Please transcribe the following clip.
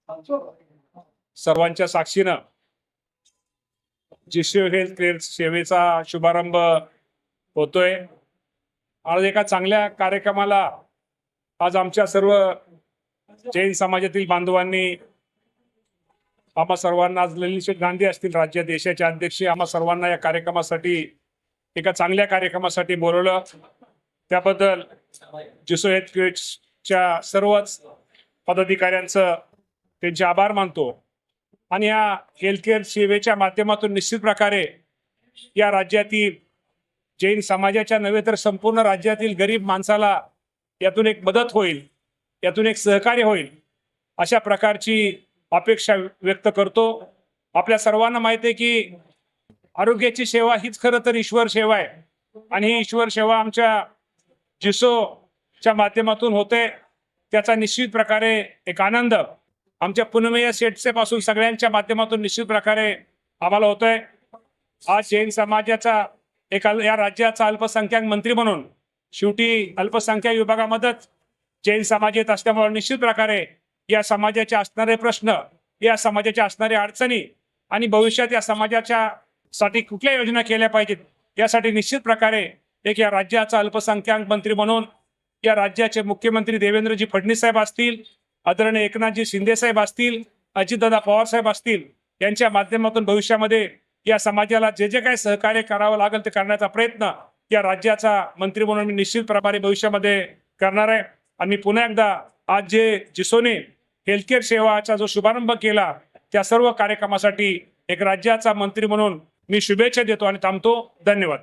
सर्वांच्या साक्षीनं जिशो health care सेवेचा शुभारंभ होतोय। आज एका चांगल्या कार्यक्रमाला आज आमच्या सर्व जैन समाजातील बांधवांनी आम्हा सर्वांना, आज ललितशेठ गांधी असतील राज्य देशाचे अध्यक्ष, आम्हा सर्वांना या कार्यक्रमासाठी, एका चांगल्या कार्यक्रमासाठी बोलवलं। त्याबद्दल जिशो हेल्थ केअरच्या सर्वच पदाधिकाऱ्यांचं त्यांचे आभार मानतो। आणि या हेल्थ केअर सेवेच्या माध्यमातून निश्चित प्रकारे या राज्यातील जैन समाजाच्या नव्हे तर संपूर्ण राज्यातील गरीब माणसाला यातून एक मदत होईल, यातून एक सहकार्य होईल, अशा प्रकारची अपेक्षा व्यक्त करतो। आपल्या सर्वांना माहिती आहे की आरोग्याची सेवा हीच खरं तर ईश्वर सेवा आहे आणि ही ईश्वर सेवा आमच्या जिशोच्या माध्यमातून होते। त्याचा निश्चित प्रकारे एक आनंद आमच्या पुनमय्या सेठचे पासून सगळ्यांच्या माध्यमातून निश्चित प्रकारे आम्हाला होतोय। आज जैन समाजाचा एक या राज्याचा अल्पसंख्याक मंत्री म्हणून, शेवटी अल्पसंख्याक विभागामध्ये जैन समाज येत असल्यामुळे निश्चित प्रकारे या समाजाचे असणारे प्रश्न, या समाजाच्या असणाऱ्या अडचणी आणि भविष्यात या समाजाच्या साठी कुठल्या योजना केल्या पाहिजेत यासाठी निश्चित प्रकारे एक या राज्याचा अल्पसंख्याक मंत्री म्हणून या राज्याचे मुख्यमंत्री देवेंद्रजी फडणवीस साहेब असतील, आदरणीय एकनाथजी शिंदे साहेब असतील, अजितदादा पवार साहेब असतील, यांच्या माध्यमातून भविष्यामध्ये या समाजाला जे जे काही सहकार्य करावं लागेल ते करण्याचा प्रयत्न या राज्याचा मंत्री म्हणून मी निश्चित प्रकारे भविष्यामध्ये करणार आहे। आणि मी पुन्हा एकदा आज जे जिशोने हेल्थ केअर सेवाचा जो शुभारंभ केला त्या सर्व कार्यक्रमासाठी एक राज्याचा मंत्री म्हणून मी शुभेच्छा देतो आणि थांबतो। धन्यवाद।